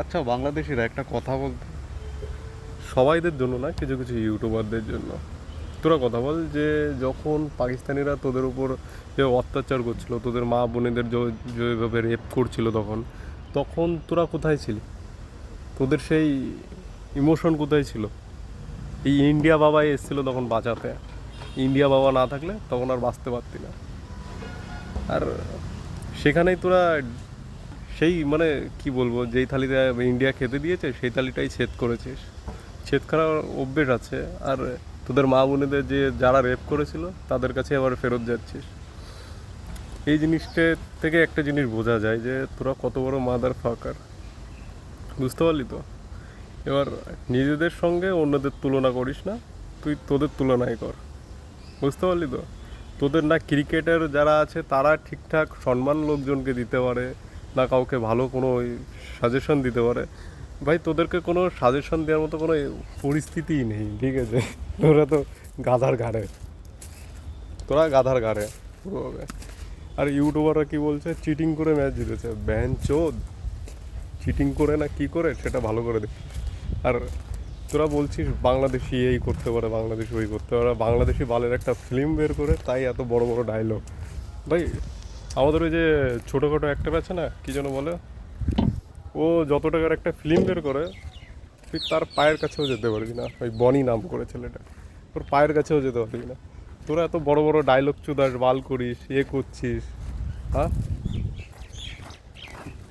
আচ্ছা, বাংলাদেশিরা একটা কথা বলতো, সবাইদের জন্য না, কিছু কিছু ইউটিউবারদের জন্য। তোরা কথা বল যে যখন পাকিস্তানিরা তোদের উপর যে অত্যাচার করছিল, তোদের মা বোনেদের যেভাবে রেপ করছিল, তখন তখন তোরা কোথায় ছিলি? তোদের সেই ইমোশন কোথায় ছিল? এই ইন্ডিয়া বাবাই এসেছিলো তখন বাঁচাতে। ইন্ডিয়া বাবা না থাকলে তখন আর বাঁচতে পারতি না। আর সেখানেই তোরা সেই মানে কি বলবো, যেই থালিতে ইন্ডিয়া খেতে দিয়েছে সেই থালিটাই ছেদ করেছিস। ছেদ করার অভ্যেস আছে। আর তোদের মা বোনেদের যে যারা রেপ করেছিল তাদের কাছে আবার ফেরত যাচ্ছিস। এই জিনিসটা থেকে একটা জিনিস বোঝা যায় যে তোরা কত বড় মাদার ফাকার। বুঝতে পারলি তো? এবার নিজেদের সঙ্গে অন্যদের তুলনা করিস না, তুই তোদের তুলনাই কর। বুঝতে পারলি তো? তোদের না ক্রিকেটার যারা আছে তারা ঠিকঠাক সম্মান লোকজনকে দিতে পারে, না কাউকে ভালো কোনো সাজেশন দিতে পারে। ভাই, তোদেরকে কোনো সাজেশন দেওয়ার মতো কোনো পরিস্থিতিই নেই, ঠিক আছে? তোরা তো গাধার ঘাড়ে, তোরা গাধার ঘাড়ে পুরোভাবে। আর ইউটিউবাররা কি বলছে, চিটিং করে ম্যাচ জিতেছে। ব্যান চোদ, চিটিং করে না কি করে সেটা ভালো করে দেখি। আর তোরা বলছিস বাংলাদেশি এই করতে পারে, বাংলাদেশি ওই করতে পারে, বাংলাদেশি বালের একটা ফিল্ম বের করে তাই এত বড় বড় ডায়লগ। ভাই, আমাদের ওই যে ছোটোখাটো একটা আছে না, কী যেন বলে, ও যত টাকার একটা ফিল্ম বের করে তুই তার পায়ের কাছেও যেতে পারবি না। ওই বনি নাম করে ছেলেটা, তোর পায়ের কাছেও যেতে পারবি না। তোরা এত বড় বড় ডায়লগ চুদাস, বাল করিস, করছিস। হ্যাঁ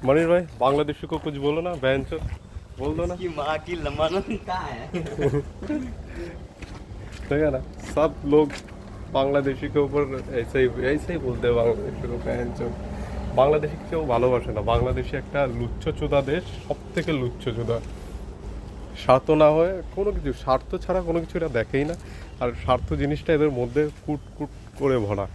মনির ভাই, বাংলাদেশি को कुछ बोलो ना, बहन चो, बोल दो ना। इसकी माँ की लमानत कहाँ है? ठीक है ना? सब लोग बांग्लादेशी के ऊपर ऐसे ही बोलते हैं, बांग्लादेशी को बहन चो। বাংলাদেশি কেউ ভালোবাসে না। বাংলাদেশি একটা লুচ্ছচোদা দেশ, সব থেকে লুচ্ছচোদা। স্বার্থ না হয় কোনো কিছু, স্বার্থ ছাড়া কোনো কিছু এরা দেখেই না। আর স্বার্থ জিনিসটা এদের মধ্যে কুট কুট করে ভরা।